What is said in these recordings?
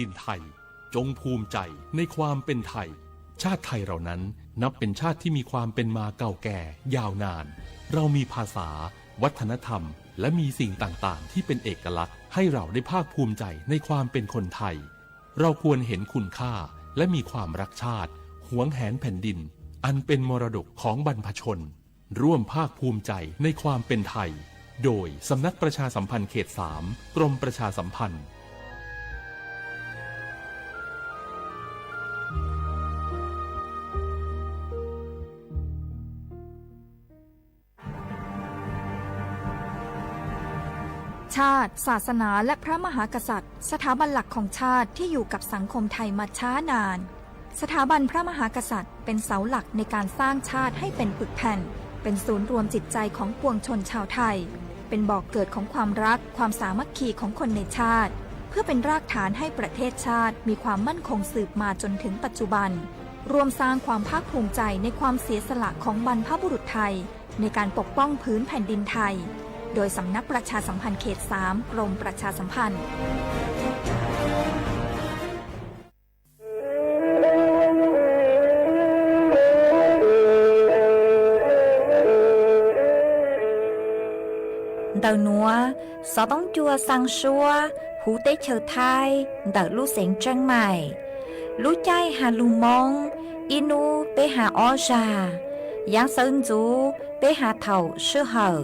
ดินไทยจงภูมิใจในความเป็นไทยชาติไทยเรานั้นนับเป็นชาติที่มีความเป็นมาเก่าแก่ยาวนานเรามีภาษาวัฒนธรรมและมีสิ่งต่างๆที่เป็นเอกลักษณ์ให้เราได้ภาคภูมิใจในความเป็นคนไทยเราควรเห็นคุณค่าและมีความรักชาติหวงแหนแผ่นดินอันเป็นมรดกของบรรพชนร่วมภาคภูมิใจในความเป็นไทยโดยสำนักประชาสัมพันธ์เขต 3 กรมประชาสัมพันธ์ชาติศาสนาและพระมหากษัตริย์สถาบันหลักของชาติที่อยู่กับสังคมไทยมาช้านานสถาบันพระมหากษัตริย์เป็นเสาหลักในการสร้างชาติให้เป็นปึกแผ่นเป็นศูนย์รวมจิตใจของปวงชนชาวไทยเป็นบ่อกเกิดของความรักความสามัคคีของคนในชาติเพื่อเป็นรากฐานให้ประเทศชาติมีความมั่นคงสืบมาจนถึงปัจจุบันรวมสร้างความภาคภูมิใจในความเสียสละของบรรพบุรุษไทยในการปกป้องพื้นแผ่นดินไทยโดยสำนักประชาสัมพันธ์เขต 3 กรมประชาสัมพันธ์Đầu núa, gió bóng chua sang xua, hú tế chờ thai, đợi lũ xén trăng mày. Lũ chay hà lù mông, inu bế hà o già. Giáng sơn chú bế hà thầu sư hở,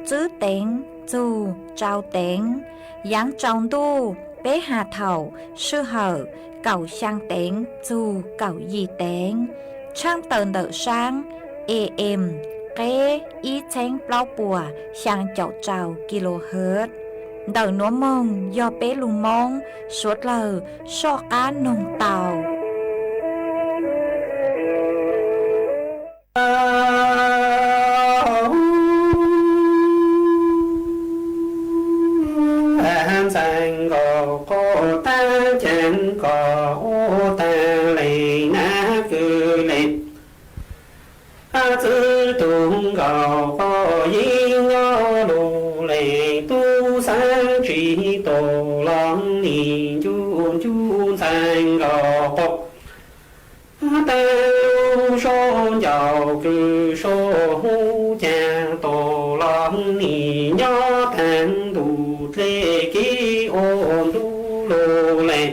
chứ tên, chú, trao tên. Giáng trọng đu bế hà thầu sư hở, cầu sang tên, chú, cầu gì tên. Trang tờn đợi sang, em. Kế ý chén bao bùa sang chậu trào kHz. Đầu núa mông do bế lùng mông suốt lờ so cá nồng tàu. Sang gò cô ta chẳng có ô ta lệ ná cứ lệ chữ tung gạo có yên ngõ lù lệ tu sang chỉ tổ lòng nì chun chun sang gạo có ta lu son giàu cứ so hu cha tổ lòng nì nhó thang đủ lệ kí ôn du lù lệ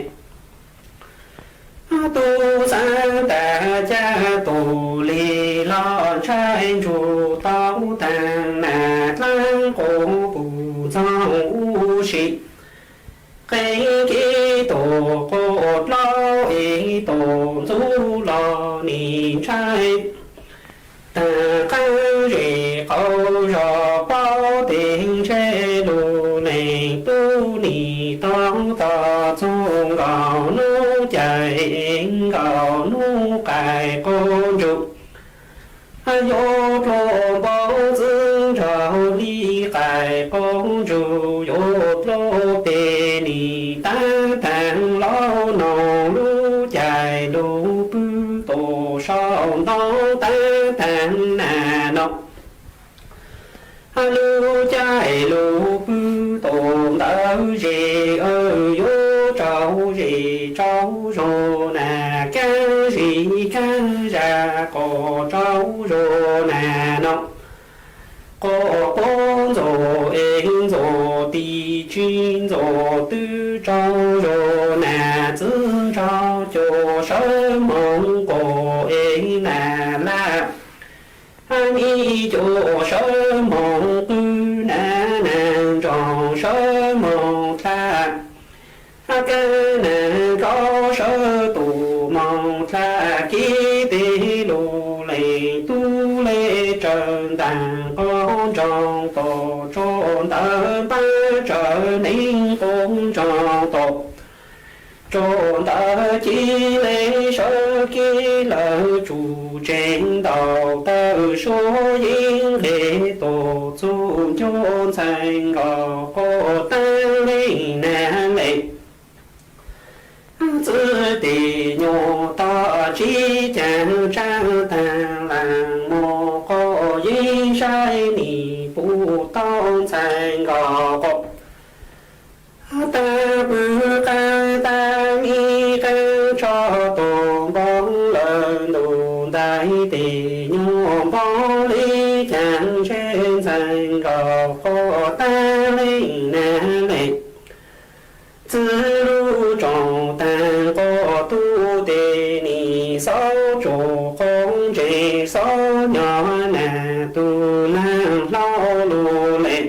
tu sang ta cha tổ lì lo trai chủ tao tàn nà lăng cổ bù trong u sĩ cái tổ cột lo ý tổ du lo nì trai ta căng rì câu rò bao tình chê lù này tu nì tao tao chung gạo nu chạy gạo nu cài con trụ yo lo bao dương trào ly cài con trụ yo lo bề nì ta thang lo nòng lu chạy lu bư tổ sao đó ta thang nà nọ lu chạy lu bư tổ đau gì ơi yo trâu gì trâu rô nà can gì can ra có trâu rô nà nọ có con rô em rô đi chuyên rô tư trâu rô nà tư trâu cho sớm mong có em nà la đi cho sớm mong tư nà nàng tròn sớm mong ta cái này có sơ tù mong cha chi tì lù lệ tu lệ trần tàng con tròn tổ tròn tờ ba trở nên con tròn tổ tròn tờ chi lệ sơ ký lỡ chủ trên đầu tờ số yên lệ tổ chu chôn thành gò cô ta lên nà lệ chữ tỳ nhô to chi chẳng trang tàng làng mô cô yên sai nì phụ tông thành gò cô ta bư ca ta mi cho tổ bóng lần đủ đại tỷ nhung bóng lý chẳng trên thành gò có ta linh nè lệ tư lưu trọng tàn có tu đề ni sáu chỗ không chế sáu nhỏ nè tu lang lao lù lệ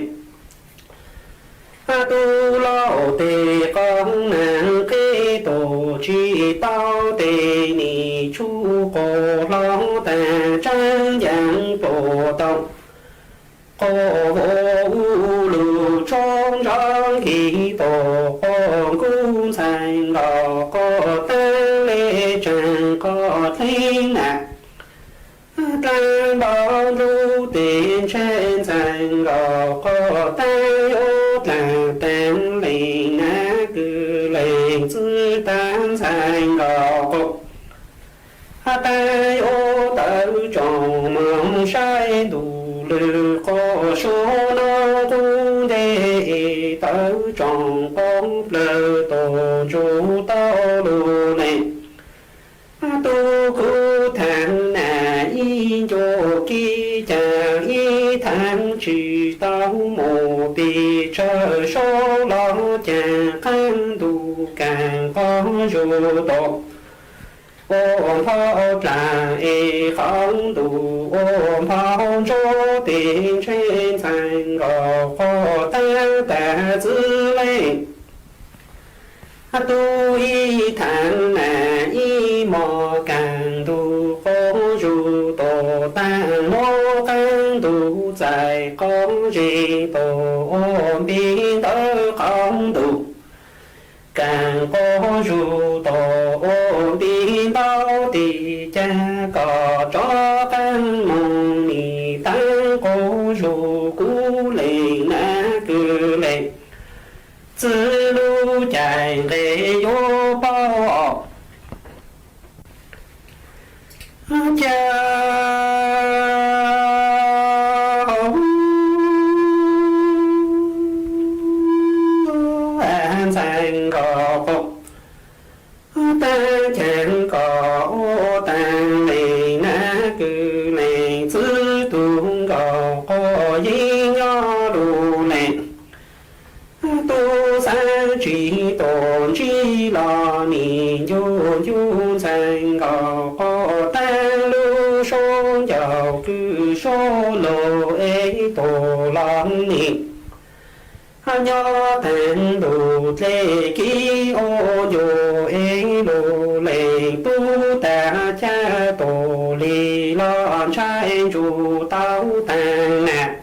tu lao tề con nàng kế tổ chi tao tề ni chu cổ lao tà trang giang tổ tông cô vô lù trong trong khi tổ con cung thành gò có tên lê tràng có thấy nè tan bao lưu tiền trên thành gò có tay ô là tên lì ná cứ lệnh tư tan thành gò cục tay ô tự tròn mong sai đủ lư có số nó cũng để tự tròn con lơ tổ chủ tao lù này tu cứ thằng nà y cho ki cha y thằng chỉ tao một tí chờ số lo cha khăn tu càng có dù tổ ôm phao trà y không đủ ôm phao cho tiền trên thành gò khó ta ta giữ lên tu y thằng nà y mò càng tu có dù tổ ta nó càng tu dài có gì tổ ôm biên tớ không đủ càng có dù tổ ôm biên tao thì cha có cho căn mong ni tăng có dù cú lệnh na cứ lệnh tư lưu chạy lệ vô bao cha an sang có phục ta chẳng có tàn lệ na cứ lệ tư tuôn có gì nhỏ đủ lệnh tu sa chỉ tồn chỉ lo ni du du sang gò có ta lu số giàu cứ số lô ấy tổ lòng ni nhỏ thành đủ lệ ký ô dù ấy lô lệ tu ta cha tổ lì lo trai chủ tao tàn nè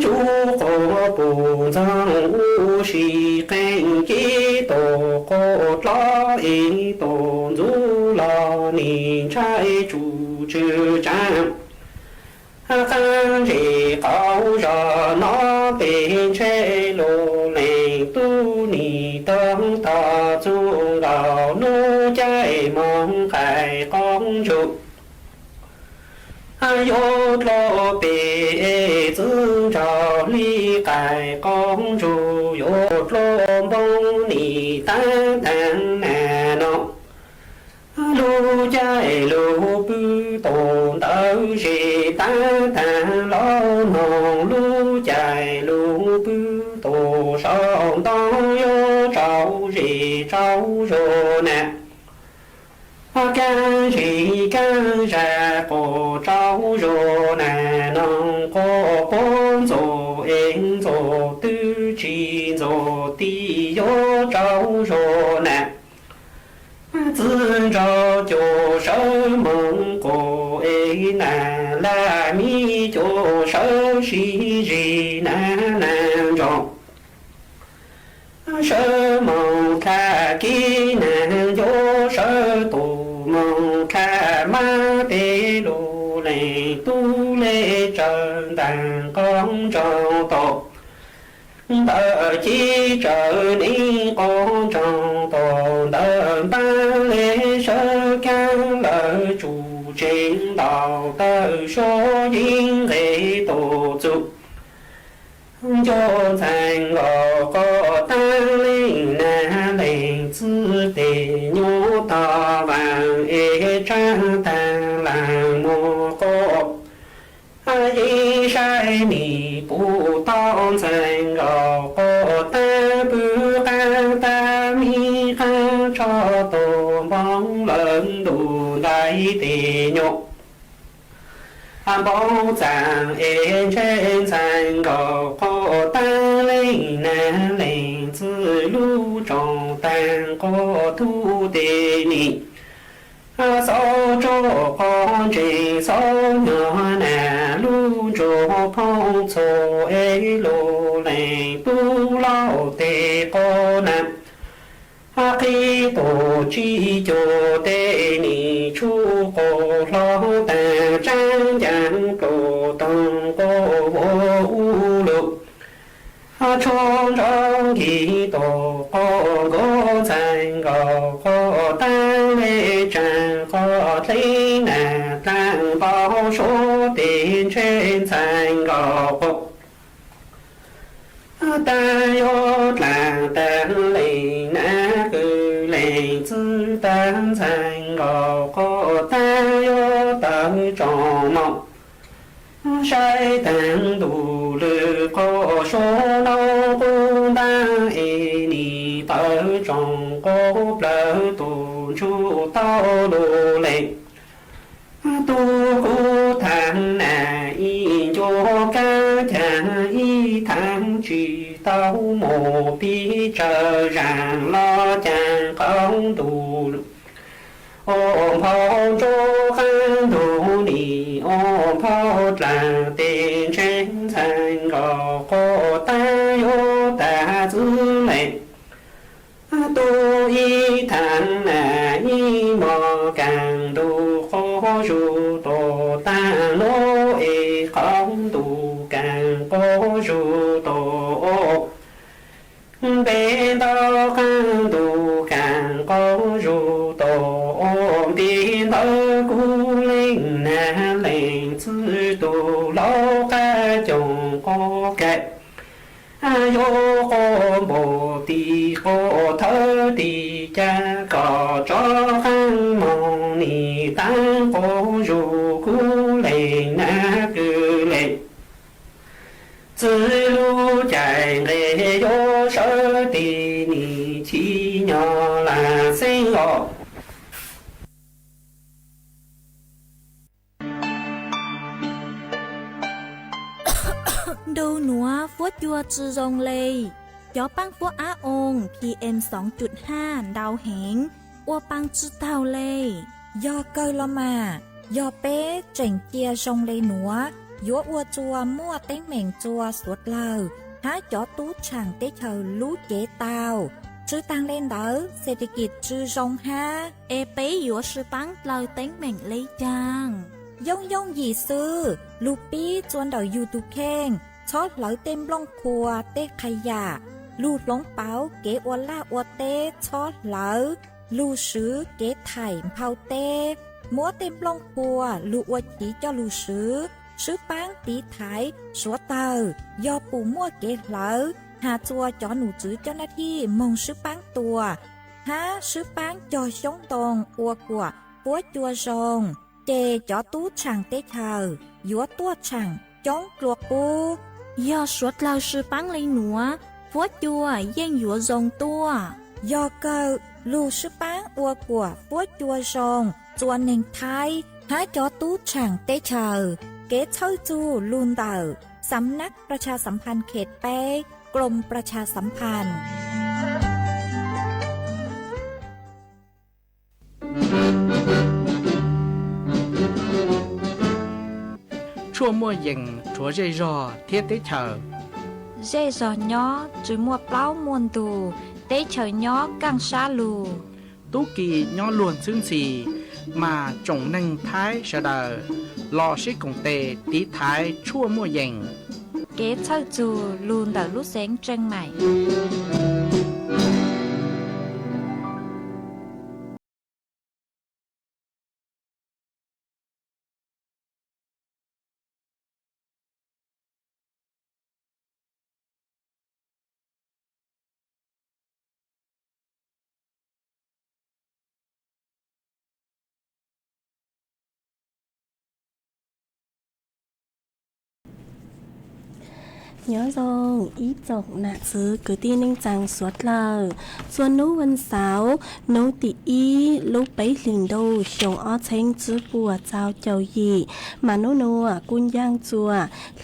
chú có bù giang u sĩ cảnh ký tổ có lo ý tổ du lo ni trai chủ trừ trang khăn gì cao giờ nó bên chế lô lệ tu ni tâm ta du gạo nô chạy mong khai con chủ yo lo bề dương trò ly cài con chủ yo lo bông ni tan tan nè nó lu chạy lu bư tồn tớ gì tan tan lo nòng lu chạy lu bư tổ song tông yo trâu gì trâu rồi nè can gì can ra cổ trâu rồi nè nông có bốn rồi em rồi tư chi rồi ti yo trâu rồi nè tự cho chỗ sơ mong cổ ấy nè là mi chỗ sơ si gì nè nàng rộng sơ mong kha ký nàng vô sơ tù mong kha ma tê lù lệ tu lê trần tàng con trong tổ tờ chi trở ni con trong tổ tờ ba lê sơ can lợi chủ trên đạo tờ số dinh lệ tổ dục cho thành gò có ta linh na lệnh tư tế đề nhô to vàng ê trang tàng làng mô cô ai sai nì bù tông thành gò cô ta bư ta mi khang cho tổ bóng lớn đủ đại tề nhô bóng chàng ê trên thành gò cô ta lên nà lên tư lưu trong tàng cô thu tề nì sao cho con chỉ sao nhỏ nà lưu cho phong số ê lô lên tu lao tề cô nà khi tổ chi cho tê ni chu cô lo ta trang giang tổ tông cô vô u lục cho trong kỳ tổ cô gỗ thành gò cô ta lê trang cô thấy nà tăng bao số tiền trên thành gò cô ta yo làng tàng lì na cư lì tư tàng thành gò cô ta yo tàng trò mộng sai tàng đủ lư cô số nâu cô ta ê ni tờ trong cô lỡ tù chú tao đồ lệ tu cô thang nà y cho ca cha y thang chỉ tao mồ pi chờ ràng lo chàng không đủ ôm phao cho khăn đủ nì ôm phao là tiền trên thành gò cô ta yo ta giữ lệ tu y thang nà y mò càng đủ khó dù tổ ta lô ê không đủ càng có dù tổ bên đó càng đủ càng có dù tổ bên đó cú lên nà lên sư tổ lâu ca chồng có kệ yo có bồ tì có thơ tì cha có cho khăn mong nì tăng có dù cú lên na cư lên tư lưu chạy lệ yo sơ tì nì chi nhỏ là sinh ngọ đâu nữa vuốt chua chư rong lê gió băng vuốt á ong PM 2.5 đau hẻng ua băng chư tàu lê do cơ lo mà do bé chỉnh chia rong lê núa dúa ua chua mua ténh mèn chua suốt lờ há chó tú chẳng tế chờ lú chế tàu chứ tăng lên đỡ sẽ đi kịp chư rong ha ê bế dũa sư băng lời tính mình lấy chàng dông dông gì sư lù bí chuan đầu YouTube khen chót lỡ tem lông khua tê khai giả lù lông báo kế ua la ua tê chót lỡ lù sứ kế thải phao tê múa tem lông khua lù ua chỉ cho lù sứ bán tí thái số tờ do bù mua kế lỡ hà chua cho nụ chữ cho na thi mong sứ bán tua há sứ bán cho sống tồn ua của búa chua rồng chê cho tú chẳng tê chờ dúa tua chẳng chống luộc bu do suốt lao sư băng lấy núa vuốt chua gian dũa rồng tua do cơ lù sứ bán ua của búa chua rồng chua nền thái há cho tú chẳng tê chờ kế châuจูลูนเต่าสำนักประชาสัมพันธ์เขตแป้กรมประชาสัมพันธ์ chua mua dừng chúa dây rò thiết tế chờ dê giò nhó chứ mua plau muôn tù tế chờ nhó càng xa lù tú kỳ nhó luồn xương xì mà trồng nâng thái sợ đờ lò xích cùng tề tí thái chua mua dừng kế châu dù luôn đỡ lúc sáng chân mày nhớ rồi ý chồng nạ xứ cứ tin ninh chàng suốt lờ xuân nấuวันเสาร์nấu tỉ ý lúc bấy liền đâu chồng ó chênh chứ bùa chào chầu gì mà nấu nô cun giang chùa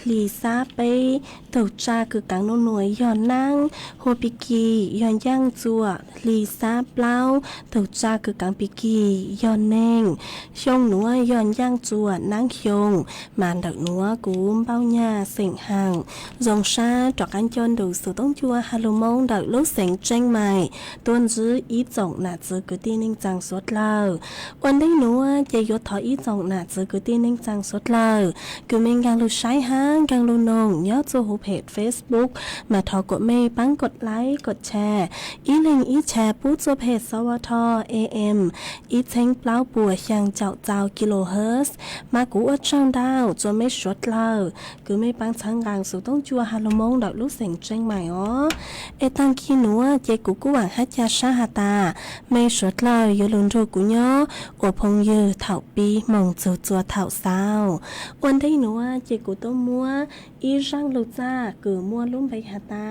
lì xa bấy đầu cha cứ cắn nô nuôi giòn năng hồ bì kỳ giòn giang chùa lì xa bao đầu cha cứ cắn bì kỳ giòn neng chồng núa giòn giang chùa năng chồng mà đợt núa cũng bao nhà sỉnh hàng dòng xa trọc ăn chôn đủ sự tông chua hà mông đợt lúc sỉnh tranh mày tuôn giữ ý trọng nạ giữ cứ tin ninh chàng suốt lờวันนี้núa chạy vô thọ ý trọng nạ giữ cứ tin ninh chàng suốt lờ cứ mình gang lưu sái hang gang lưu nông nhớ cho hộp hệ Facebook mà thọ của mê bắnกดไลค์กดแชร์ý linh ýแชร์ปุ๊บchoเพจสวท AM ýเช้งเปล่าปัวช่างเจ้าเจ้ากิโลเฮิรตซ์มากูอัดช่างดาวจนไม่สุดเลยคือไม่ปังช่างกลางสู่ต้องจัวฮาโลมงดอกลูกเสียงเจงใหม่อ๋อเอตังขี้หนูเจกูกูหวังฮัจยาชาฮาตาไม่สุดเลยอยู่ลุนโทกูย่ออวพงยือเถาปีมองจูจัวเถาสาววันที่หนูเจกูต้องมัวอีร่างลูจ้าคือมัวลุ่มไปฮาตา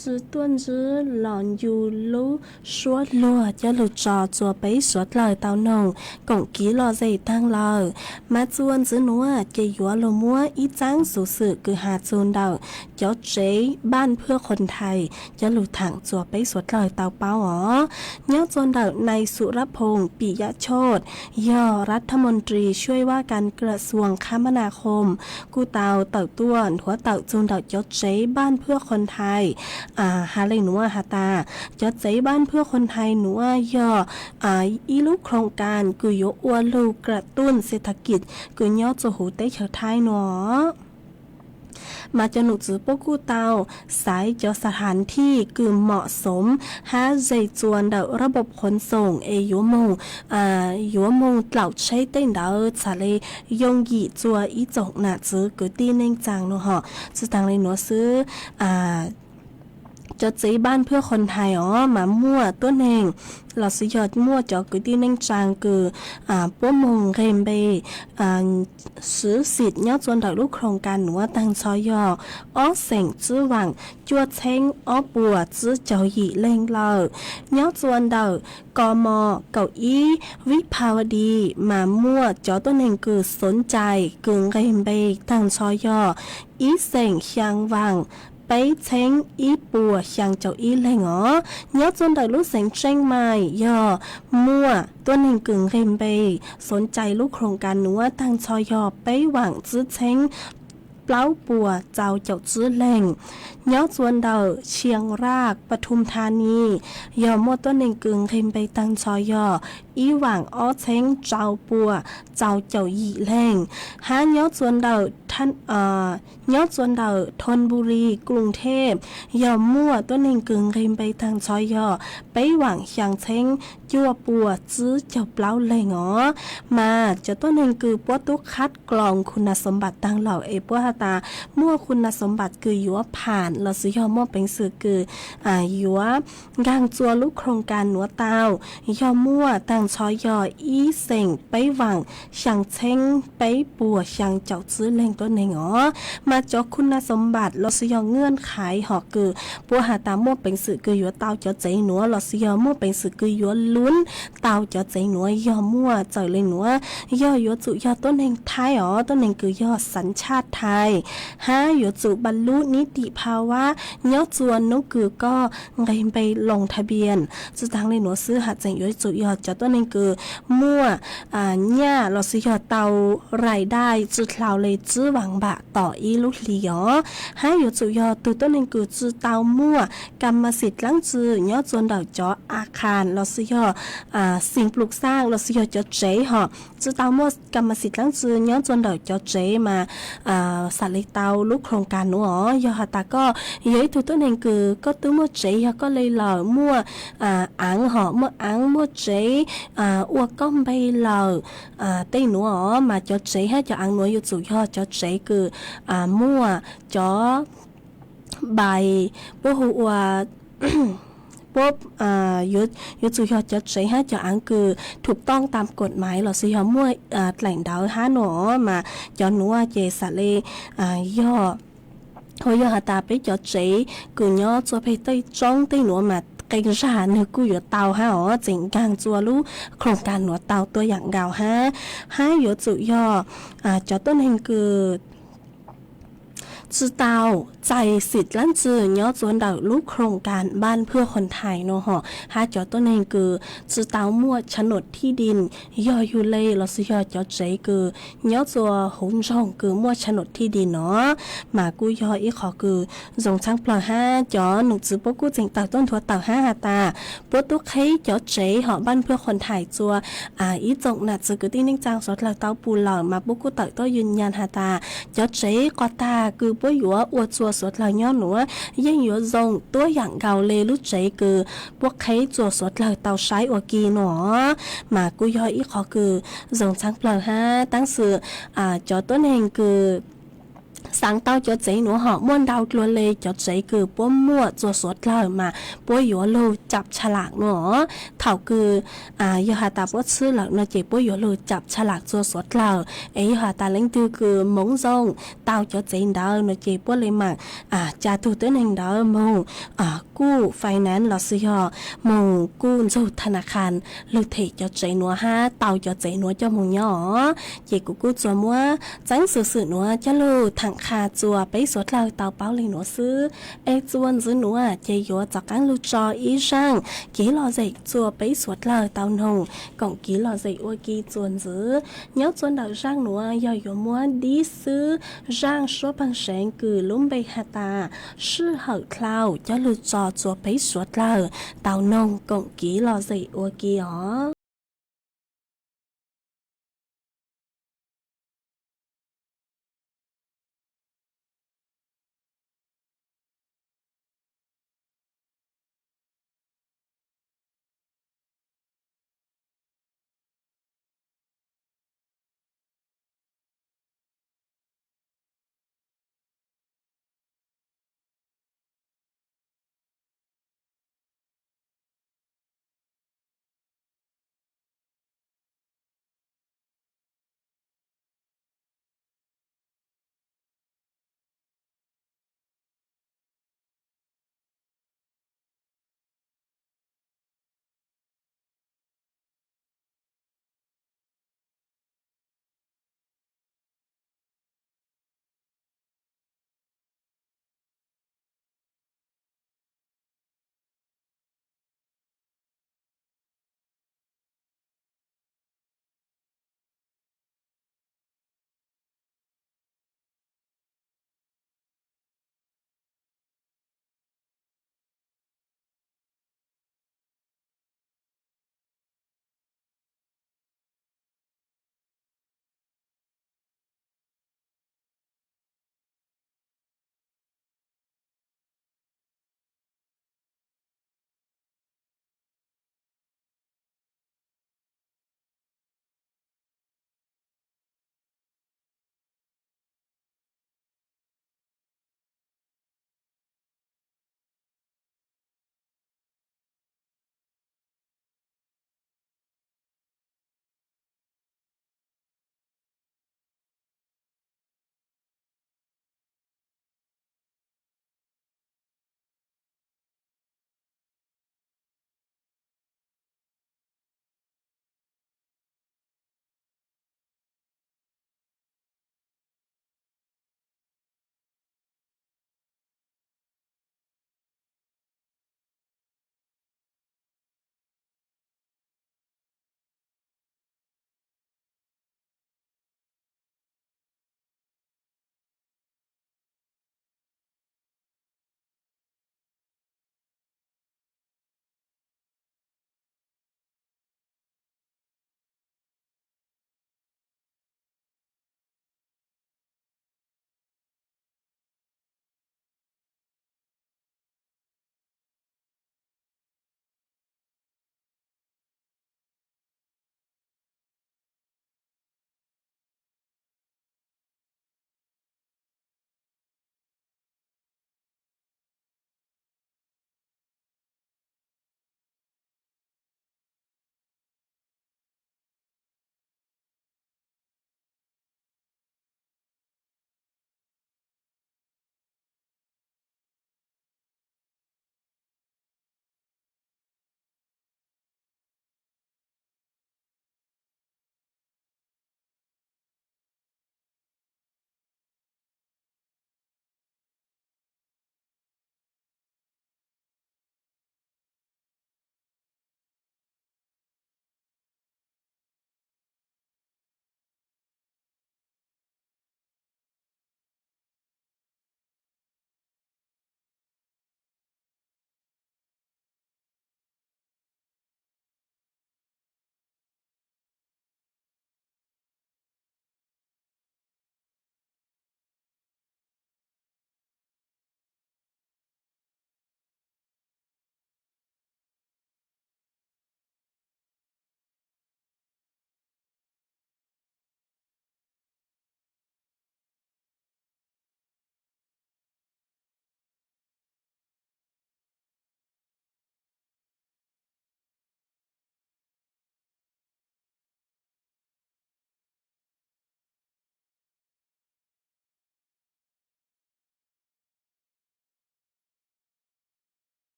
จื้อต้วนจื้อหลอนอยู่ลู่ชัวลัวจะหลุดจอจัวไปสุดเลยเตาหนงกงกี้รอใจตั้งเลยมาจวนจื้อหนูเจยัวลมัวอีจังสู่สื่อคือหาจูนเดาเจ้าเจ๊บ้านเพื่อคนไทยจะหลุดถังจัวไปสุดเลยเตาเป้าอ๋อเนี้ยจวนเดาในสุรพงษ์ปิยโชติย่อรัฐมนตรีช่วยว่าการกระทรวงคมนาคมกูเตาเต่าต้วนหัวเต่าจูนเดาเจ้าเจ๊บ้านเพื่อคนไทยฮาเลยหนูฮาตาเจ้าเจ๊บ้านเพื่อคนไทยหนูย่ออีลูกโครงการกุยอวลูกระตุ้นเศรษฐกิจกุยอจะหูเตเฉไทยหนอมาจะหนุจือพวกกู้เตาสายเจาะสถานที่คือเหมาะสมหาใจจวนเดาระบบขนส่งยัวมงเหล่าใช้เต้นเดาสาเลยยงหยีจัวอีจงหนาจือคือตีเน่งจางเนาะฮะจะต่างเลยหนูซื้อจะจีบ้านเพื่อคนไทยอ๋อมามั่วตัวเองเราสิยอดมั่วจอกุตีนั่งจางคือป้มงเรมเบซื้อสิทธิ์ยอดจวนดอกลูกโครงการหนูตังชอยอ้อเสงจื้อหวังจวดเช้งอ้อปัวจื้อเจ้าหยีเล่งเลอยอดจวนดอกกมเก้าอี้วิภาวดีมามั่วจอตัวเองคือสนใจกึ่งเรมเบตังชอยอีเสงเชียงหวังไปเช้งอีปัวช่างเจ้าอีเลยเหรอย้อนจนได้รู้เสียงเจ้งใหม่ย่อมั่วตัวหนึ่งกึ่งเรมเบสนใจลูกโครงการหนูตั้งชอยอไปหวังซื้อเช้งเปล่าปัวเจ้าเจ้าซื้อแหล่งย้อนจวนเดาเชียงรากปทุมธานีย่อมั่วตัวหนึ่งกึ่งเรมเบตั้งชอยออีหวังอ้อเช้งเจ้าปัวเจ้าเจ้าหยีแหล่งหาย้อนจวนเดาท่านย้อนจวนเดาธนบุรีกรุงเทพย่อมั่วตัวหนึ่งกึ่งเรมเบตั้งชอยอไปหวังเชียงเช้งจัวปัวซื้อเจ้าเปล่าแหล่งอ๋อมาจะตัวหนึ่งคือปัวตุคัดกรองคุณสมบัติต่างเหล่าปัวฮาตามั่วคุณสมบัติคือยัวผ่านเราซื้อยอมั่วเป็นสื่อคือยัวกางจัวลูกโครงการหนัวเตายอมั่วต่างชอยออีเส่งไปหวังช่างเช้งไปปัวช่างเจ้าซื้อแหล่งตัวหนึ่งอ๋อมาจอกคุณสมบัติเราซื้อยอเงื่อนไขหอกคือปัวหาตามั่วเป็นสื่อคือยัวเตาเจ้าใจหนัวเราซื้อยอมั่วเป็นสื่อคือยัวลุ้นเตาเจ้าใจหนัวยอมั่วเจอเลยหนัวยอยัวจุยอต้นหนึ่งไทยอ๋อต้นหนึ่งคือยอสัญชาติไทยยัวจุบรรลุนิติภาวะยอจวนนุคือก็ไงไปลงทะเบียนจุดทางเลยหนัวซื้อหาใจยัวจุยอเจ้าต้นหนึ่งคือมั่วเนี่ยเราซื้อยอเตารายได้จุดเราเลยจื้อหวังบะต่ออีลูกหลีอ๋อยัวจุยอตัวต้นหนึ่งคือจื้อเตามั่วกรรมสิทธิ์ลังจื้อยอจวนดอกจออาคารเราซื้อยอสิ่งปลูกสร้างเราซื้อยอเจ้าเจ๋หอจื้อเตามั่วกรรมสิทธิ์ลังจื้อยอจวนดอกเจ้าเจ๋มาสัตว์เลี้ยงเตาลูกโครงการหนูอ๋อยอหาตาก็ย้ายตัวต้นเองคือก็ตื้อมั่วเจ๋ก็เลยหล่อมั่วอังหอมั่วอังมั่วเจ๋อ้วกก้อมไปหล่อเต้หนูอ๋อมาเจ้าเจ๋ให้เจ้าอังหนูอยู่จุยอเจ้าเจ๋คือมั่วเจ้าใบพวกหัวปุ๊บยุจุยอจะใช้ให้จะอังคือถูกต้องตามกฎหมายเราสิยอมั่วแหล่งดาวหาหนอมาจอหนูเจสะเลยย่อ hồi giờ ta biết cho chị cứ nhớ cho phải tới trong tới nữa mà cái ra nữa cứ ở tàu ha ở chính càng chùa lú không càng nữa tàuตัวอย่างgạo ha hai giờ tự do cho tôi hình cứ 知道ใจสิทธิ์ลั่นจือย้อจวนดาวลูกโครงการบ้านเพื่อคนไทยเนาะฮะหาจอต้นเองคือจือเตามั่วโฉนดที่ดินย่ออยู่เลยเราสิยอจอใจคือย้อจัวหุนช่องคือมั่วโฉนดที่ดินเนาะมากูย่ออีขอคือส่งช่างปลอห้าจอหนุ่มจือพวกกูจิงเต่าต้นทัวเต่าห้าตาพวกตุ๊กให้จอใจหอบ้านเพื่อคนไทยจัวอีจงน่ะจือคือที่นิ่งจางสดหลักเต้าปูหล่อมาพวกกูเต่าต้ยืนยันหาตาจอใจก็ตาคือพวกอยู่ว่าอวดจัวสดหลักย้อนหนูยังอยู่ทรงตัวอย่างเก่าเลยรู้ใจคือพวกใครจัวสดหลักเต่าใช้อวกีหนอมากูย่ออีขอคือส่งช่างปลอห้าตั้งสื่อจอต้นเองคือsáng tao cho giấy nữa họ muốn đào luôn lên cho giấy cứ bố mua cho suốt lời mà bố yếu lưu chậpฉลาก nữa thảo cứ giờ hà ta bố sư là nó chỉ bố yếu lưu chậpฉลาก cho suốt lời ấy hà ta lãnh tư cứ mong rong tao cho giấy đó nó chỉ bố lên mà trả thu tới nên đó mongกู้ไฟแนนซ์เราซื้อมงกู้สู่ธนาคารหรือเทจะใจหนัวห้าเตาจะใจหนัวจะมงย่อเจกู้จัวมัวจังสื่อหนัวจะลูถังคาจัวไปสวดเราเตาเป้าเลยหนัวซื้อจวนซื้อหนัวเจยัวจากการลูจออีช่างกี่หล่อใจจัวไปสวดเราเตานงก่องกี่หล่อใจอวกีจวนซื้อเนื้อจวนดาวช่างหนัวย่อยมัวดีซื้อช่างชัวบังแสงคือลุ่มใบหาตาชื่อเหอคลาวจะลูจอchùa bấy suốt lờ tàu nông cộng ký lò dậy ô kia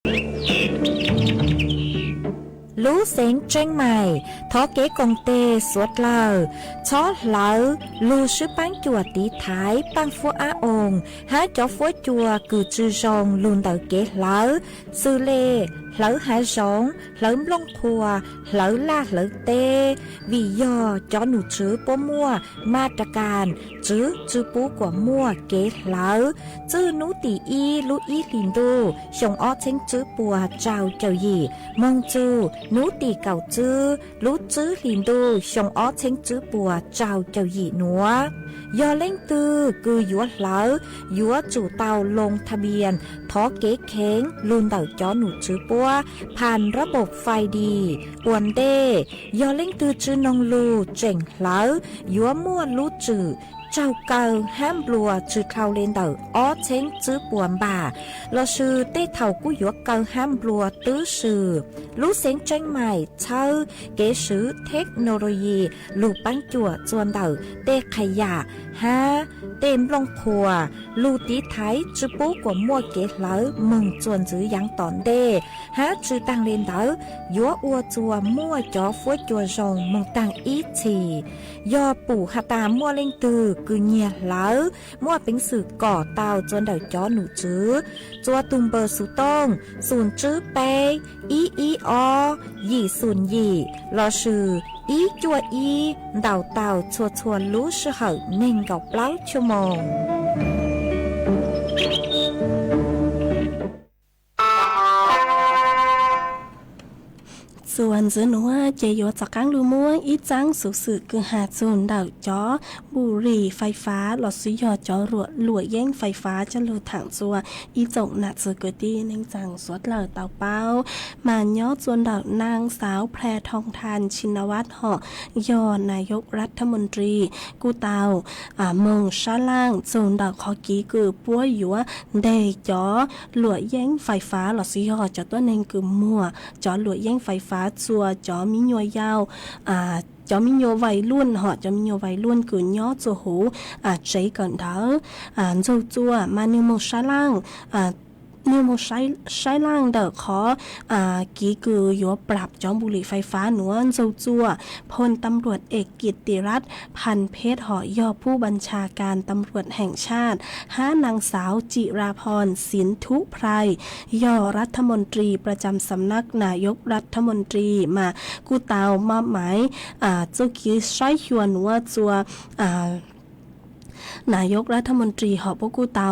lú xén tranh mày thó kế công tê suốt lờ chó lỡ lù sư bán chùa tí thái bán phú á ồn há chó phú chùa cử chư rồng luôn tờ kế lỡ sư lê lỡ há rống lỡ lông thùa lỡ la lỡ tê vì do chó nụ chứ bố mua ma trà càn chứ bố của mua kế lỡ chứ nụ tỷ y lú y lìn đô xong ó chênh chứ bùa trao chào gì mong chư nú tỷ cầu chư lú chư lìn đô xong ó chênh chứ bùa trao chào gì nữa do lên tư cứ dúa lỡ dúa chủ tàu lงทะเบียนท้อเก๊เค้งลุนเต่าจ้อหนูจื้อปัวผ่านระบบไฟดีอวนเด้ยอเล่งตือจื้อนงลูเจ๋งเหลายัวมั่วลูจื้อเจ้าเก่าห้ามบลัวจื้อเท่าเลนเต่าอ้อเช้งจื้อปวนบ่าเราชื่อเต้เท่ากู้ยัวเก่าห้ามบลัวตื้อชื่อลูเสียงจังใหม่เช่าเก๋ซื้อเทคโนโลยีลูกปั้นจั่วจวนเต่าเต้ขยะฮะเต็มลงครัวลูตีไทยจื้อปูกว่ามั่วเก๋เหลามึงจวนจื้อยังตอนเด้ฮะจื้อตังเลนเต่ายัวอัวจัวมั่วจ่อฟัวจัวรองมึงตังอีทียอปู่หาตามั่วเล่งตือคือเงียเหลามั่วเป็นสื่อก่อเตาจนเต่าจ้อหนูจื้อจัวตุมเบอร์สุต้องศูนย์จื้อเปอีอยี่ศูนย์ยี่รอชื่ออีจัวอีเต่าชัวรู้ชื่อเหอเน่งกับเล้าชั่วโมงส่วนเจอหนูว่าเจโยจากกังลูมัวอีจังสุสือคือหาจูนดาวจ้อบุหรี่ไฟฟ้าหลอดซุยอจ้อหลวดแย่งไฟฟ้าจะลูถังจัวอีจงหนักสือเกิดดีเน่งจังสวดเหล่าเต่าเป้ามาย่อจวนดาวนางสาวแพรทองทานชินวัตรเหาะยอนายกรัฐมนตรีกูเตาเมืองชาล่างจนดาวคอกีคือปัวอยู่ว่าเดจ้อหลวดแย่งไฟฟ้าหลอดซุยอจ้อตัวเน่งคือมัวจ้อหลวดแย่งไฟฟ้าจัวจอมีหน่วยยาวจอมีโยวัยรุ่นเหาะจอมีโยวัยรุ่นคือย่อจัวหูใจก่อนเท้าจัวมานิโมชาล่างนิโมใช้ล่างเดอขอกีกือยัวปรับจอมบุหรี่ไฟฟ้าหนวนจัวพลตำรวจเอกกิตติรัตน์พันเพชรหอยอผู้บัญชาการตำรวจแห่งชาติห้านางสาวจิราพรสินทุไพรยอรัฐมนตรีประจำสำนักนายกรัฐมนตรีมากูเตามอบหมายเจ้ากีใช้ชวนว่าจัวนายกรัฐมนตรีหอบพวกกูเตา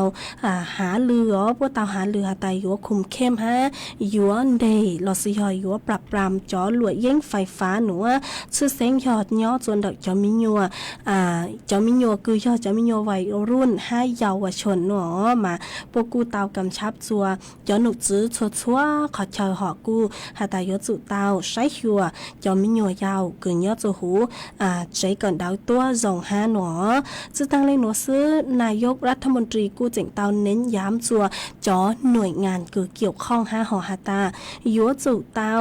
หาเรือพวกเตาหาเรือไตยัวคุมเข้มฮะยัวเดย์ลอสิยอยยัวปรับปรามจอหลวยเย่งไฟฟ้าหนูชื่อเสียงยอดย่อจนดอกจอมิญัวจอมิญัวคือยอดจอมิญัววัยรุ่นให้เยาวชนหนูมาพวกกูเตากำชับจัวจอหนุจื้อชัวขอเชยหอกูหาไตยัวจุเตาใช้ชัวจอมิญัวยาวกึ่งยอดจูหูใจก่อนดาวตัวส่งห้าหนูจื้อตั้งเลยหนูซื้อนายกรัฐมนตรีกู้เจ๋งเตาเน้นย้ำจัวจอหน่วยงานคือเกี่ยวข้องห้าหอหาตายัวจุเตา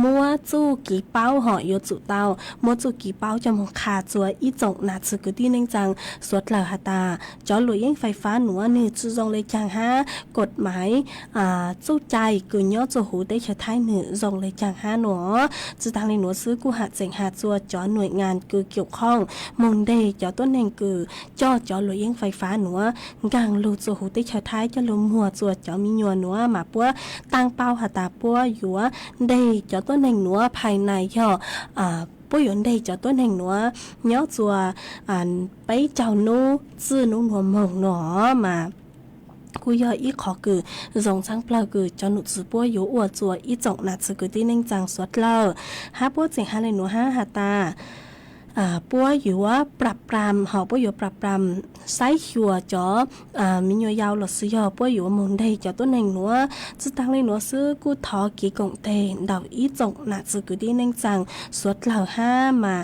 มัวจูกี่เป้าหอยัวจุเตามัวจูกี่เป้าจะมองขาจัวอีจงนาซึกที่เน่งจังสวดเหล่าหาตาจอหลวยแย่งไฟฟ้าหนัวนี่จูจงเลยจังฮะกฎหมายจูใจคือย่อจูหูได้เฉท้ายหนึ่งจงเลยจังฮะหนัวจูทางเลยหนัวซื้อกูหาเจ๋งหาจัวจอหน่วยงานคือเกี่ยวข้องมงเดจอต้นแห่งคือจอหลวยแย่งไฟฟ้าหนัวกางลูจูหูได้เฉท้ายจะลมหัวจัวจอมีหนัวหนัวมาปัวตั้งเป้าหาตาปัวอยู่ว่าได้จอต้นแห่งหนัวภายในย่อปุ้ยนได้จอต้นแห่งหนัวย่อจัวไปเจ้านูซื่อนูหนัวมงหนอมากูย่ออีขอคือส่งช่างเปล่าคือจอหนุสือปัวอยู่อวดจัวอีจงนัดสือคือที่เน่งจังสวดเล่าหาปัวเจ๋งหาเลยหนัวห้าหาตาปัวอยู่ว่าปรับปรามหอปัวอยู่ปรับปรามไซชัวจอมียาวหลอดซื้อยอปัวอยู่มุนได้จอต้นแห่งหนัวจะตั้งเลยหนัวซื้อกูทอกี่กงเตดาวอีจงหนักซื้อคือที่เน่งจังสวดเหล่าห้ามา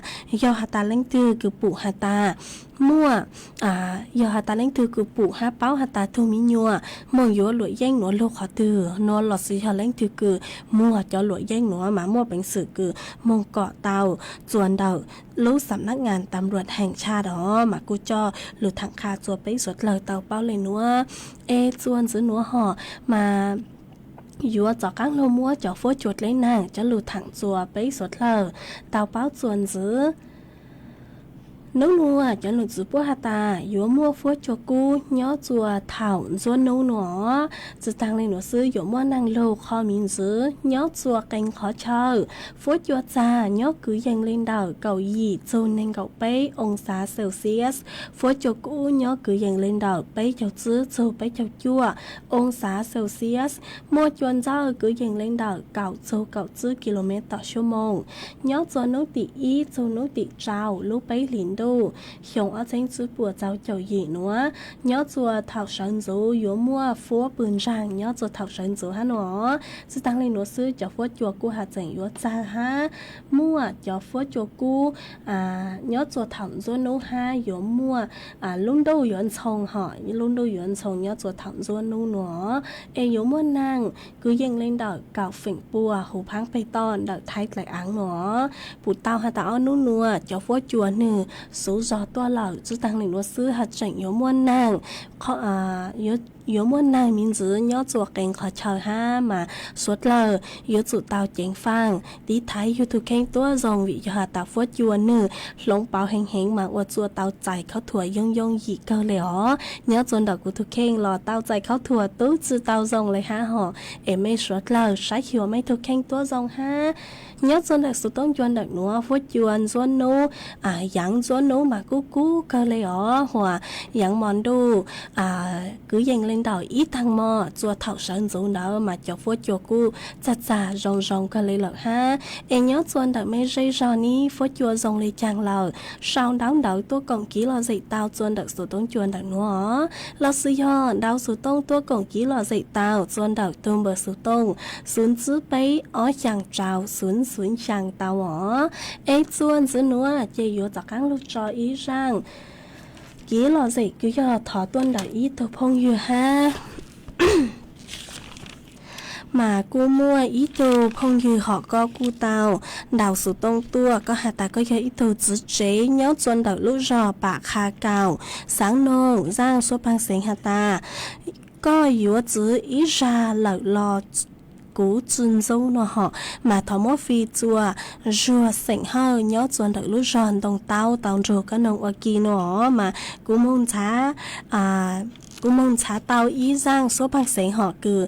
ยอหาตาเล่งตือคือปู่หาตามั่วยอหาตาเล่งตือคือปู่หาเป้าหาตาทูมิญัวมองอยู่หลวยแย่งหนัวโลกขอตือนวลหลอดซื้อยอเล่งตือคือมั่วจอหลวยแย่งหนัวมามั่วเป็นสื่อคือมงเกาะเตาจวนเดารู้สำนักงานตำรวจแห่งชาติมากูจอหรือทางคาจัวไปสวดเลยเตาเป้าเลยนัวจวนซื้อหนัวห่อมา Dùa cho các lô mua cho phố chuột lấy nàng cho lù thẳng chùa bấy sốt lờ, tàu báo chuồn giữ. Nấu nua cho lụt giữ bố hà ta, dùa mua phố cho cu, nhó chùa thảo dùa nấu nọ. Chứ tăng lên nửa sư dùa mua năng lô kho miếng giữ, nhó chùa canh khó chờ. Phố chùa cha, nhó cứ dành lên đầu cầu gì chô nên cầu bấy ông xá Celsius. Phố cho cu nhó cứ dành lên đầu bấy chào chữ chô bấy chào chua, ông xá Celsius. Mua chuồn giao cứ dành lên đầu cầu chô cầu chữ km/h. Nhó chùa nấu tỉ ý chô nấu tỉ trào lúc bấy liền đô hiong ở trên chữ bùa giáo chầu gì nữa nhớ chùa thảo sơn dấu yếu mua phố bươn ràng nhớ chùa thảo sơn dấu ha nó sư tăng lên nó sư cho phố chùa cu hà chỉnh yếu cha ha mua cho phố chùa cu nhớ chùa thảo dấu nấu ha yếu mua luôn đâu yếu chồng họ luôn đâu yếu chồng nhớ chùa thảo dấu nấu nó yếu mua nàng cứ dâng lên đảo cào phỉnh bùa hủ phang bê ton đảo thái lại áng nó bụt tao hà tao nấu nùa cho phố chùa nử số gió to lở chứ tăng lên nó sư hạt chỉnh yếu muôn nàng yếu muôn nàng mình giữ nhớ chùa cảnh khó chờ ha mà suốt lờ yếu chủ tàu chỉnh phang tí thái yếu thực khen tua dòng vị cho hạt tàu phố chùa nử lông bao hình hình mà ở chùa tàu chạyเขาถั่วยงgì cơ lẽ nhớ chùa đảo của thực khen lò tàu chạyเขาถั่วtứ chữ tàu dòngเลยha họ em mấy suốt lờ sai hiểu mấy thực khen tua dòng ha nhớ chùa đặc số tông chùa đặc nữa phố chùa chùa nô dạng chùa nô mà cú cơ lẽ hòa dạng mòn đu cứ dành lên đầu ít thằng mò chùa thảo sơn dấu đó mà cho phố chùa cú chặt rong cơ lẽ lợ ha em nhớ chùa đặc mấy dây rò ní phố chùa dòng lệ chàng lợ sau đáo đảo tôi còn ký lò dậy tao chùa đặc số tông chùa đặc nữa lò sư do đào số tông tôi còn ký lò dậy tao chùa đặc tôm bờ số tông xuống chữ bấy ó chàng trào xuống chàng tao em chùa chữ nữa chỉ yếu cho các lúc cho ý rằng ký lò dậy cứ cho thọ tuân đại ý tôi phong yêu ha mà cô mua ý đồ phong yêu họ có cu tàu đào số tông tua có hạt ta có ý đồ chữ chế nhớ tuân đại lúc rò bạc hà cào sáng nô giang số băng sinh hạt ta có yếu chữ ý ra lợi lò cú chân dâu nó họ mà thọ mốt phi chùa rùa sảnh hơ nhớ chuồn đợi lúc giòn đồng tao rùa cái nông ở kia nó mà cú mong chá tao ý giang số băng sảnh họ cứ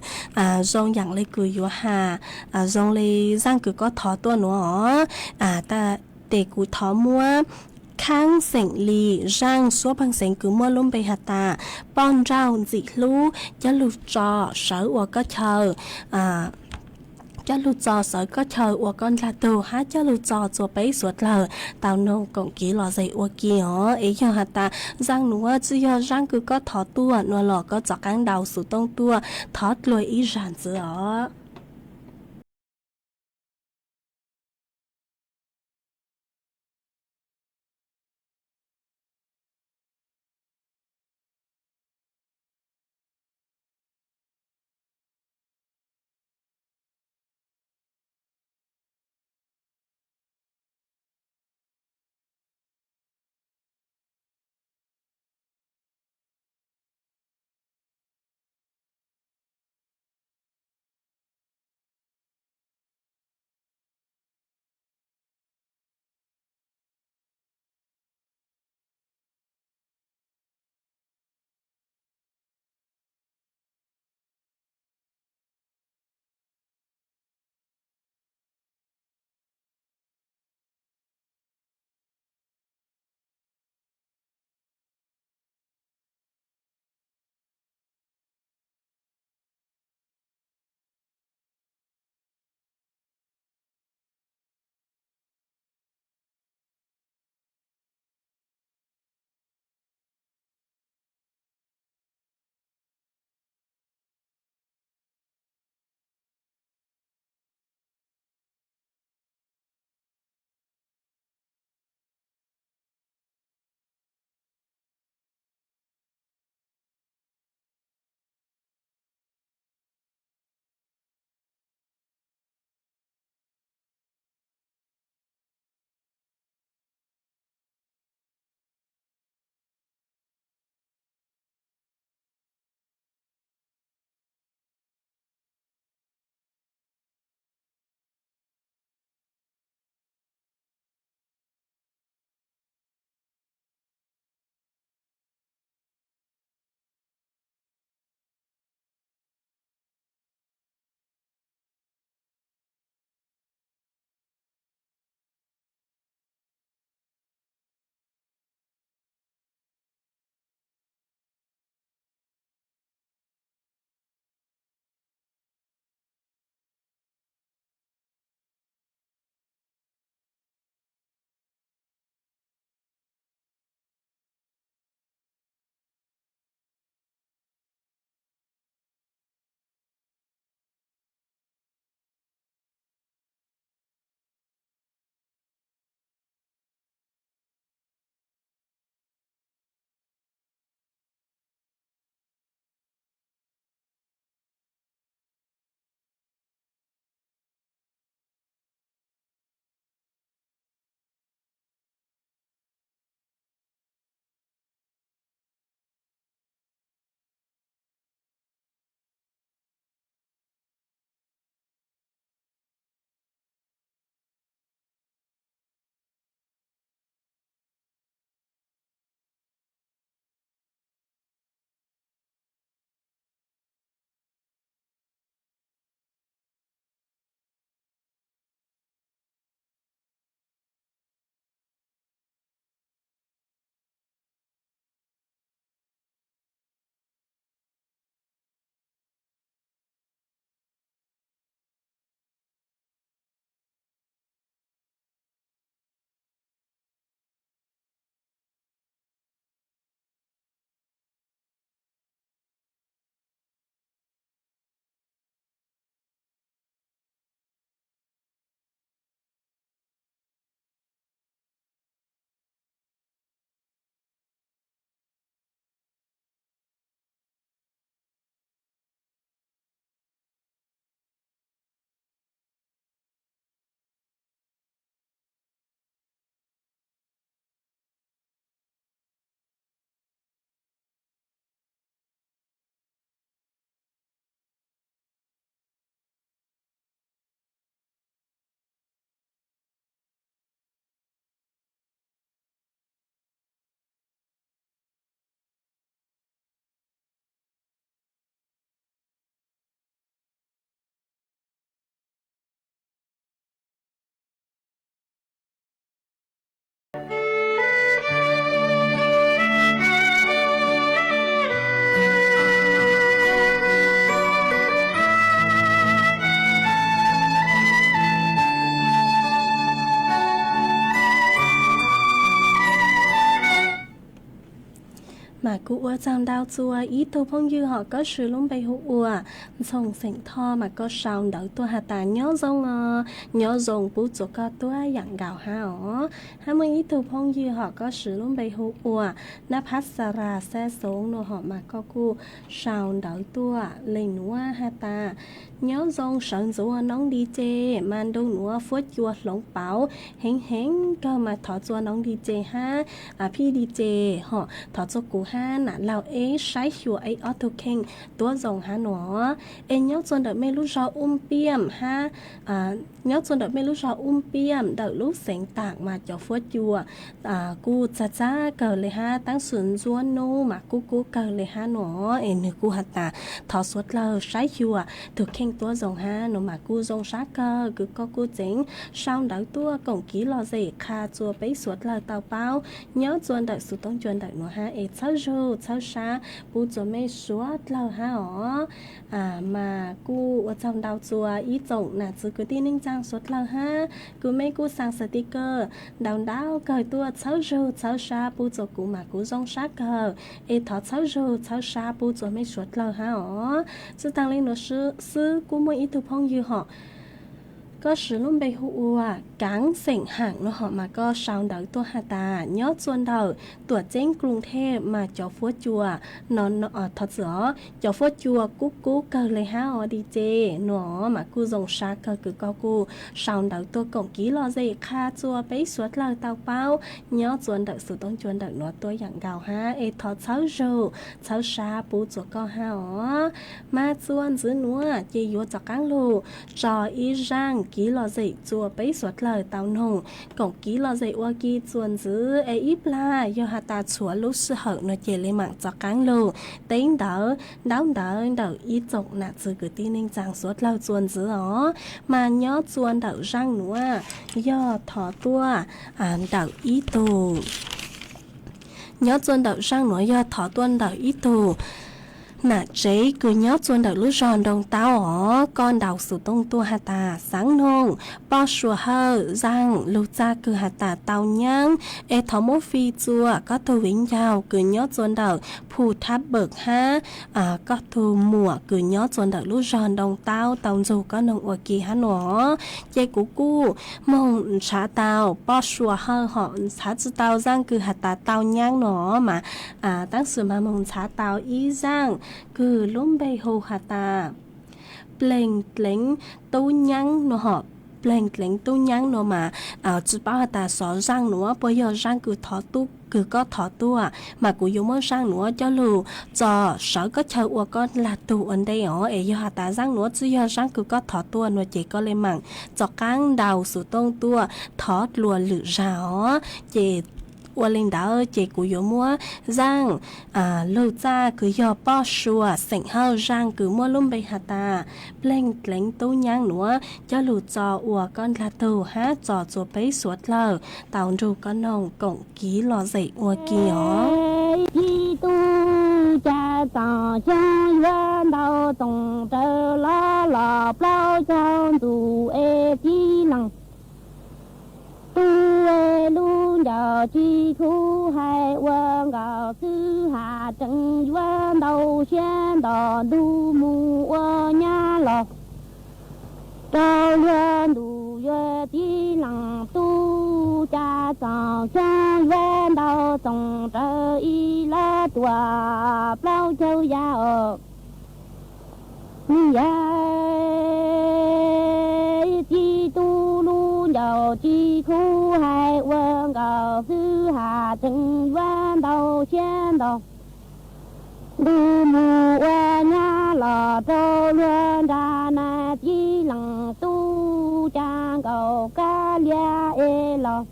dòng dạng lấy cứ yếu hà dòng lấy giang cứ có thọ tua nó ta để cú thọ mua kháng sảnh lì rang số bằng sảnh cứ mua luôn bề hạt ta bon rau dị lú cho lụt trò sở của có chờ cho lụt trò sở có chờ của con là tù há cho lụt trò cho bấy suốt lờ tao nông cộng ký lò dậy của kia ấy cho hạt ta rang nữa chứ giờ rang cứ có thọ tua nó lò có chọc cán đầu số tông tua thọ lùi ý ràn giữa mà cụ ua chàng đào chùa ý tu phong dư họ có sự lung bay hụ ua sông sỉnh tho mà có sao đỡ tua hà tà nhớ dòng bút chỗ có tua dạng gạo hà ó hai mươi ý tu phong dư họ có sự lung bay hụ ua nắp hát sa ra xe xuống nô họ mà có cụ sao đỡ tua lên núa hà tà nhớ dòng sẵn dụ nóng đi chê man đâu núa phốt chua lông bảo hén cơ mà thọ chua nóng đi chê ha phi đi chê họ thọ cho cụ ha nã lao ấy sai chùa ấy auto king tua dòng ha nó ấy nhớ chọn đợi mấy lúc sau piêm ha nhớ chọn đợi mấy lúc sau piêm đợi lúc sáng tạc mà cho phốt chùa cụ cha cờเลยha tăng xuân duôn nô mà cụ cờเลยha nó ấy nửa cụ hạt ta thọ suốt lờ sai chùa thực khen tua dòng ha nó mà cụ dòng sát cờ cứ có cụ chính sau đợi tua cổng ký lo gì kha chùa bấy suốt lờ tàu bao nhớ chọn đợi sự tông chọn đợi nó ha ấy cháu xa bố cho mấy suốt lâu ha ó mà cô ở trong đào chùa ý tổng là chỉ cứ tin ninh trang suốt lâu ha cứ mấy cô sang sticker đào cởi tua cháu xa bố cho cô mà cô rong sát cờ ấy thọ cháu xa bố cho mấy suốt lâu ha ó chứ tăng lên nó sư cô mới ý thực phong như họ có sử dụng bề hụ cáng sỉnh hạng nó họ mà có sao đỡ tua hà tà nhớ chuồn đầu tuổi trênกรุงเทพmà cho phố chùa nó thật rõ cho phố chùa cú cờ lấy ha ở đi chê nó mà cu dòng xa cờ cứ có cu sao đỡ tua cổng ký lo gì kha chùa bấy suốt lời tao bao nhớ chuồn đỡ sự tông chuồn đỡ nó tôi dạng gạo ha ê thật cháu xa bố cho con ha ó mà chuồn giữ núa chê yếu cho cáng lù cho ý rang ký lo dậy chùa bấy suốt lời tao nồng cổng ký lo dậy qua ký chuồn giữ ấy ít la do hà ta chúa lúc sư hậu nó chê lên mạng cho cáng lù tính đỡ ít chọc nạt sự cứ tin ninh rằng suốt lâu chuồn giữ ó mà nhớ chuồn đỡ răng nữa do thọ tua đỡ ý tù nhớ chuồn đỡ răng nữa do thọ tuân đỡ ý tù nà chế cứ nhớ chuồn đỡ lúc giòn đồng tao ó con đầu sự tông tua hà ta sáng nông bao sùa hơ răng lúc ra cứ hà ta tao nhang e thọ mô phi chua có thu vĩnh giàu cứ nhớ chuồn đỡ phù tháp bực ha có thu mùa cứ nhớ chuồn đỡ lúc giòn đồng tao dù có nông ở kỳ hà nó dây cú cu mong xã tao bao sùa hơ họ xã chữ tao răng cứ hà ta tao nhang nó mà tăng sự mà mong xã tao ý răng cứ lốm bay hồ hà ta pleng tu nhang nó họ pleng tu nhang nó mà chỉ bảo hà ta xóa răng nữa bây giờ răng cứ thọ tu cứ có thọ tu mà cũng dùng món răng nữa cho lù cho sợ có chờ qua con là tu ở đây ở ấy giờ hà ta răng nữa chứ giờ răng cứ có thọ tu nó chỉ có lên mảng cho căng đầu sự tông tu thọ lùa lử rào chỉ qua linh đảo chị của yếu mua răng lâu ra cứ do bao sùa sỉnh hao răng cứ mua lum bay hà ta pleng tu nhang nữa cho lù cho ua con là tù hát cho chùa bấy suốt lờ tàu ru con nồng cổng ký lò dậy ua kia tu cha tao cha yuan đào tổng trở la bao cho dù e chi lăng tu e lu giờ chi khu hai quân gạo sư hà trần yuan đầu xuyên đò du mu nha lọ trao yuan du yue chi lăng tu cha tao cha yuan đào tổng trở y la tua bao châu gia ở chi tu lu giờ chi khu hai quân gạo sư hà trần văn đầu xuyên đầu du mù nha lò trâu luyện ra na chi lăng tu trang cầu ca lia e lò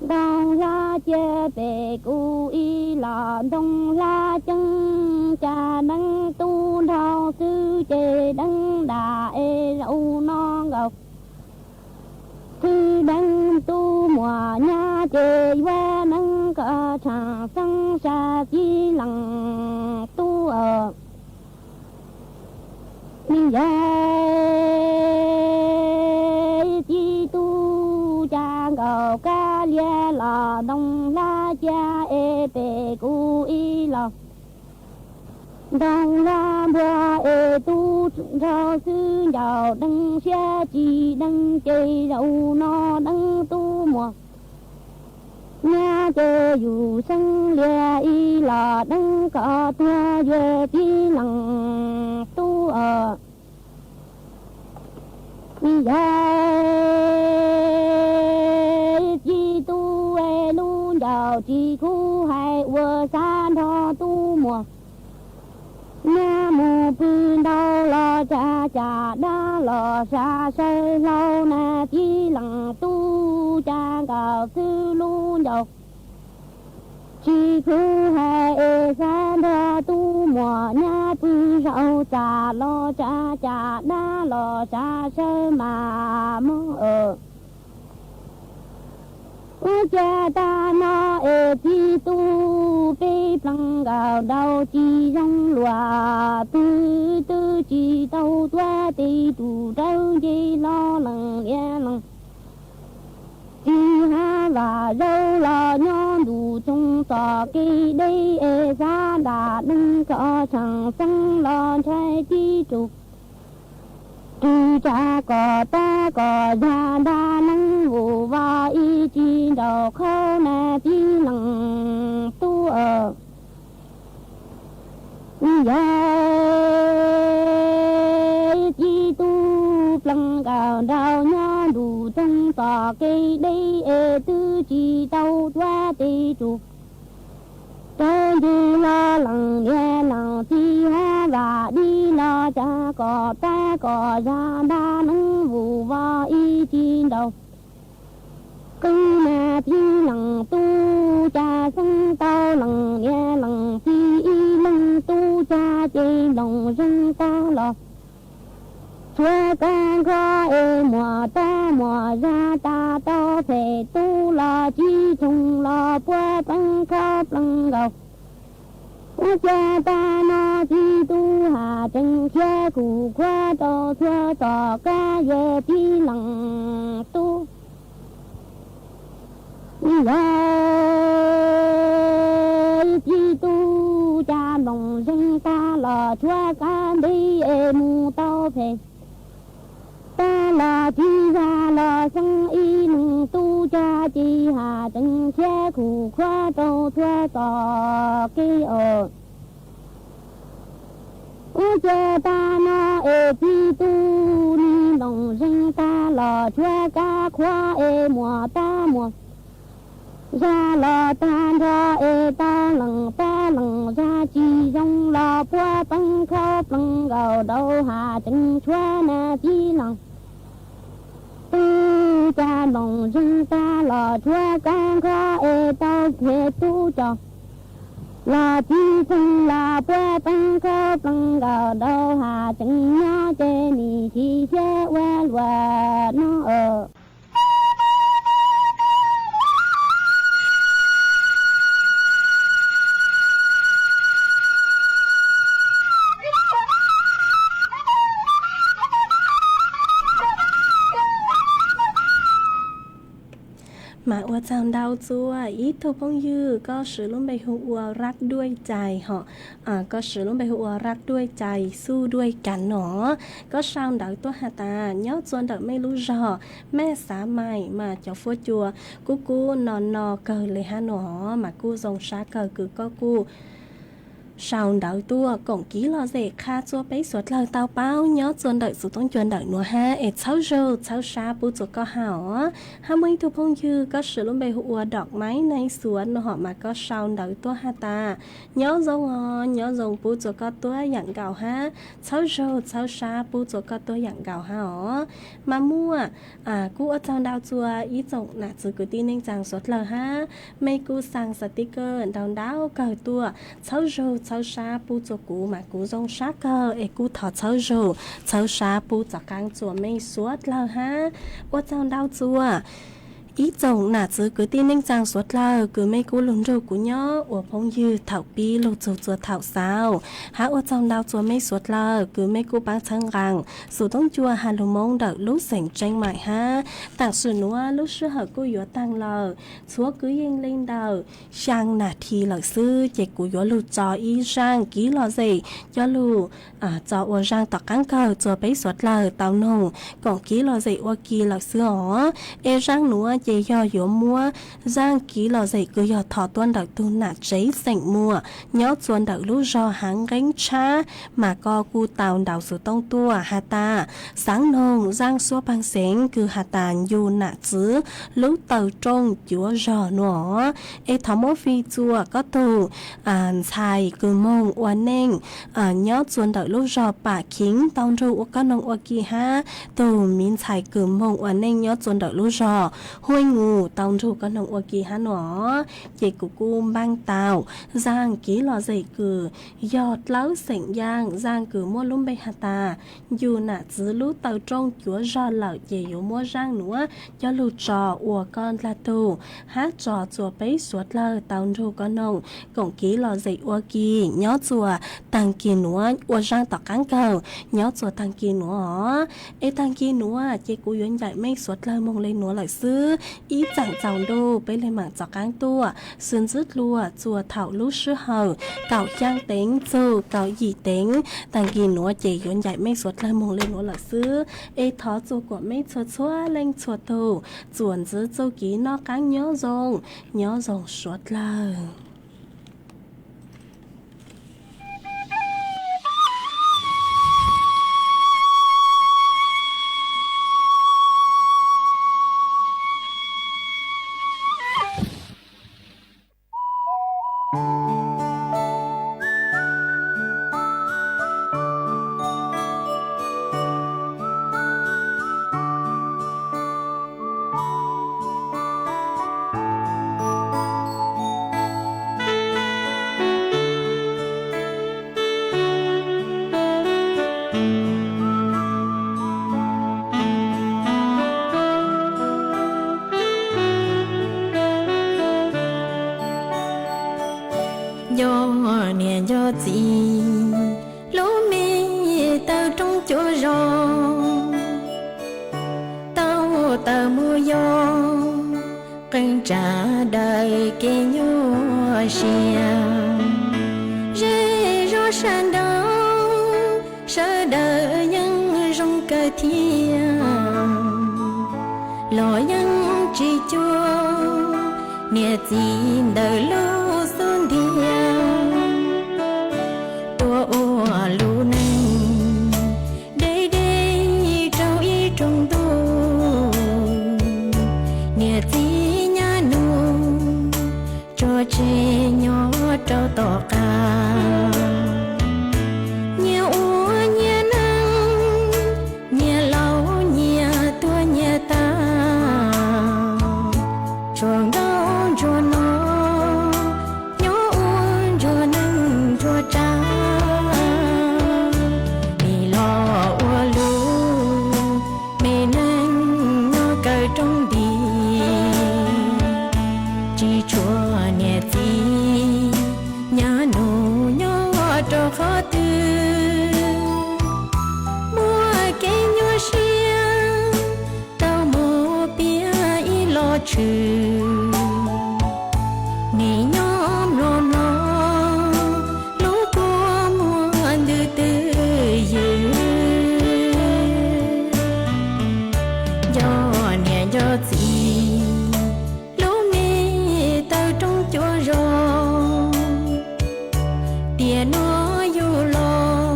đông la chế bề cu y lò đông la chân cha nâng tu thao sư chế đăng đà e rau non gọc thi đăng tu mùa nha chế qua nâng cờ trà sân xa chi lăng tu ở mình chi tu cha cầu ca lia lò đông la cha e bề cu y đông ra bùa tu rau sư giàu đăng xe chi đăng chơi rau no đăng tu mùa nhà chơi dù sân lia y là đăng cả tua về tí lăng tu ở chi tu luôn giàu chi khu hay vừa san thọ tu mùa nhà mù pin đau lo cha cha đã lo xa xây lâu na chi lăng tu cha gạo sư luôn giàu chi khu hay san thọ tu mùa nhà pin rau cha lo cha cha đã lo xa xây mà mơ ở cha ta nó chi tu bê plăng gạo đau chi rong lùa tư tư chi tàu toa tê tu đâu dây lo lằng nghe lằng chi ha và dâu lo nhon đủ trong tòa cây đây ra đã nâng có chẳng sang lo trái chi trục tu cha có ta có gia đa năng vụ và ý chí đầu khâu nè tí năng tu ở chi tu plăng gạo đào nha đủ trong tòa cây đây tư chi tàu toa tê trục tôi đi lo lằng nghe lằng thi ha và đi lo cha có ta có ra đa năng vụ và ý chi đầu cứ mà thi lằng tu cha sân tao lằng nghe lằng thi y lằng tu cha chê lòng sân ta lo chúa ta có mùa ra ta tao thể tu lo chi thùng lo bữa tăng khóc lăng gầu cha ta nó chi tu hà chân xe cụ khoa tao thua tỏ ca về thi lăng tu chi tu cha lòng dân ta lo chúa ca đi mù tao thể ta là chi ra là sân y nâng tu cha chi hà chân xe khu khoa tàu thuê tỏ cây ở cha ta nó chi tu ni lòng dân ta là thuê ca khoa mùa ta mùa ra là ta ra ta lằng ra chi dòng là qua tăng khóc lằng gạo đầu hà chân choa na chi lằng tu cha lòng dân ta là choa can kho tao thuê tu cho là chi chân là qua tăng khóc lằng gạo đầu hà chân nhỏ chê ni chi xe qua loa nó ởมาอวดจำดาวจัวอีทุพงยือก็สือลุ่มไปหัวรักด้วยใจเหาะก็สือลุ่มไปหัวรักด้วยใจสู้ด้วยกันหนอก็ชาวดาวตัวหาตาเนาะจวนดอกไม่รู้รอแม่สาใหม่มาเจ้าฟัวจัวกูนอนเกิดเลยฮะหนอมากูทรงชาเกิดคือก็กูชาวดาวตัวกงกี้ลอเสกคาจัวไปสวดเลยเตาเป้าเนาะจวนดอกสุดต้องจวนดอกหนัวฮะเช้าโจเช้าชาปูจุกก็หาห้ามือทุพงยือก็สือลุ่มไปหัวดอกไม้ในสวนหอมาก็ชาวดาวตัวหาตาเนาะจงเนาะจงปูจุกก็ตัวอย่างเก่าฮะเช้าโจเช้าชาปูจุกก็ตัวอย่างเก่าฮะมามั่วกูอาจารย์ดาวจัวอีจงหนักจือกูตีนิ่งจังสดเลยฮะไม่กูสั่งสติกเกอร์ดาวเกิดตัวเช้าโจเช้าชาปูจุกูมากูจงชาเกอร์กูถอดเช้าโจเช้าชาปูจากกลางจัวไม่สวดเลยฮะอาจารย์ดาวจัว ý chồng nà chứ cứ tin nên trang suốt là cứ mấy cú lún râu của nhó ở phong như thảo pi lột chùa chùa thảo sao há ở trong đào chùa mấy suốt là cứ mấy cú bán thăng rằng số tông chùa hà lù mông đợi lúc sảnh tranh mại ha tặng sự núa lúc sư hở cô yếu tăng lờ chúa cứ yên lên đầu sang nà thì lợi sư chạy của yếu lù cho ý sang ký lò gì cho lù cho ở sang tọt cán cờ chùa bấy suốt là tàu nồng còn ký lò gì ở kỳ lợi sư hỏ e sang núa chạy do yếu mua giang ký lò dậy cứ do thọ tuân đạo tu nạ cháy sảnh mùa nhớ tuân đạo lúc do háng gánh cha mà co cu tàu đạo sự tông tua hà ta sáng nông giang xua băng xén cứ hà ta dù nạ chứ lúc tàu trông chúa rò nọ e thọ mô phi chua có tù xài cứ mông oan nênh nhớ tuân đạo lúc do bà kính tông ru có nông oa kỳ ha tù miên xài cứ mông oan nênh nhớ tuân đạo lúc do hôi ngủ tông ru có nông oa kỳ ha nó chị của cô băng tàu giang ký lò dậy cử giọt láo sảnh giang cử mua lúm bay hà ta dù nạ giữ lú tàu trong chúa do lợn chị yếu mua giang nữa cho lù trò ủa con là tù hát trò chùa bấy suốt lờ tàu ru có nông cổng ký lò dậy ủa kỳ nhó chùa tăng kỳ nữa ủa giang tỏ cán cầu nhó chùa tăng kỳ nữa ê tăng kỳ nữa chị của yến dạy mấy suốt lờ mong lên nữa lại xứ ý chẳng chồng đô bấy lên mạng chọc cán tua xuyên dứt lùa chùa thảo lúc sư hầu cạo trang tính chù cạo gì tính tăng kỳ nữa chị yến dạy mấy suốt lờ mong lên nữa lại xứ ê thó chùa của mấy chùa chua lên chùa tù chuồn giữ châu ký nó cán nhớ rồng suốt lờ do nè do gì lũ mi tao trong chỗ rò tao tao mua gió cần trả đời kia nhô xìa rê rô san đó sợ đời nhân rong cơ thiên lo nhân chỉ cho nè gì đời lâu xuân thiên tua ô lu nâng đây đây trâu y trong tu nè gì nhà nu cho chê nhỏ trâu to ca nhiều ô nhiều nâng nhiều lâu nhiều tua nhiều ta chuồng đâu chuồng nó nhỏ uốn chuồng nâng chuồng cha mi lo uốn lu mi nâng nhỏ cởi trong đi chỉ chuồng nhẹ gì nhà nô nhỏ cho khó tư mua cái nhỏ xiên tao mua bia y lo trừ nỉ nhóm lo lo lũ của muôn từ từ dư do nè do gì lũ mi tao trong chỗ rò tia nó dù lo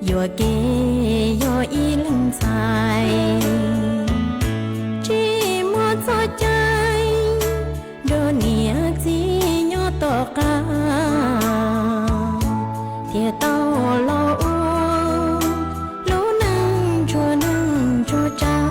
dù kê do y lưng dài chỉ một gió cháy đôi nia gì nhỏ to ca thiệt tao lo u lũ nâng chua cha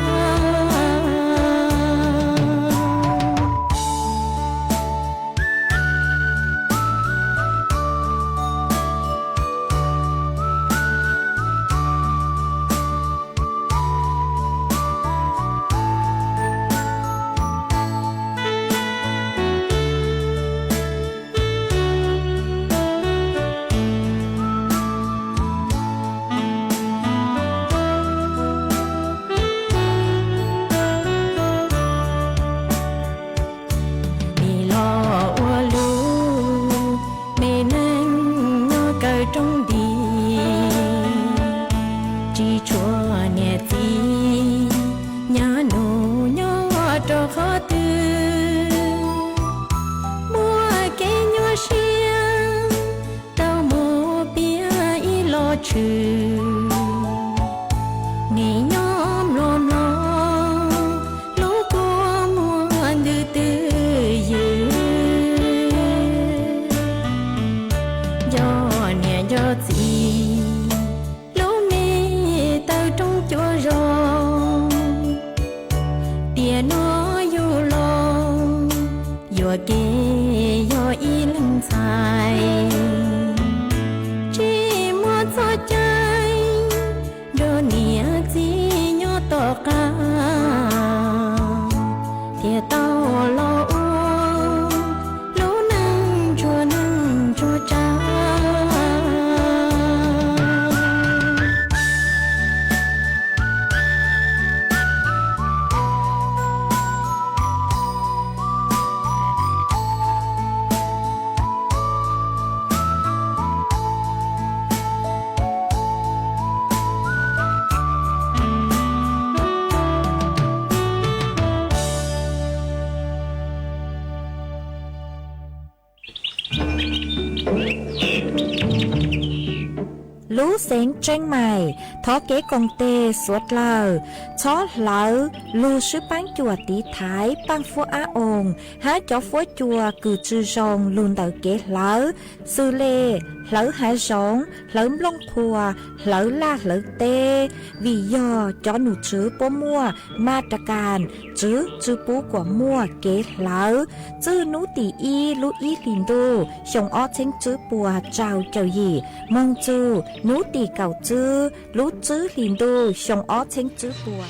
lũ xén tranh mày thó kế công tê suốt lờ chó lỡ lù sư bán chùa tí thái băng phua á ồn há chó phua chùa cử chư rong lùn tờ kế lỡ sư lê lỡ há rong lỡ lông thùa lỡ la lỡ tê vì do chó nụ chứ bố mua ma trà càn chứ bố của mua kế lỡ chứ nụ tỷ y lũ y lìn đô xong ó chênh chứ bùa trào trào gì mong chứ nụ tỷ cầu chứ lũ chứ lìn đô xong ó chênh chứ bùa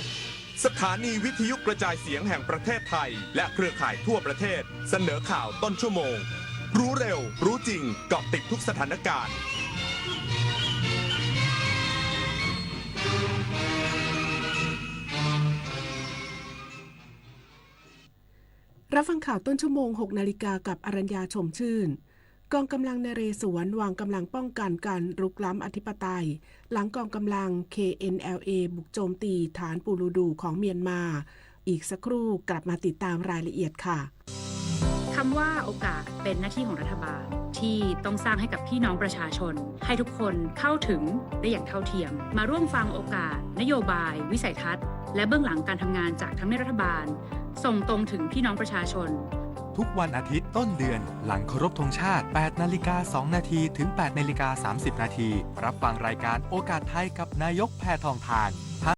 สถานีวิทยุกระจายเสียงแห่งประเทศไทยและเครือข่ายทั่วประเทศเสนอข่าวต้นชั่วโมงรู้เร็วรู้จริงเกาะติดทุกสถานการณ์รับฟังข่าวต้นชั่วโมง 6 นาฬิกากับอรัญญาชมชื่นกองกำลังนเรศวรวางกำลังป้องกันการรุกล้ำอธิปไตยหลังกองกำลัง KNLA บุกโจมตีฐานปูรูดูของเมียนมาอีกสักครู่กลับมาติดตามรายละเอียดค่ะคำว่าโอกาสเป็นหน้าที่ของรัฐบาลที่ต้องสร้างให้กับพี่น้องประชาชนให้ทุกคนเข้าถึงได้อย่างเท่าเทียมมาร่วมฟังโอกาสนโยบายวิสัยทัศน์และเบื้องหลังการทำงานจากทำเนียบรัฐบาลส่งตรงถึงพี่น้องประชาชนทุกวันอาทิตย์ต้นเดือนหลังเคารพธงชาติ 8:02 น.ถึง 8:30 น.รับฟังรายการโอกาสไทยกับนายกแพทองธาร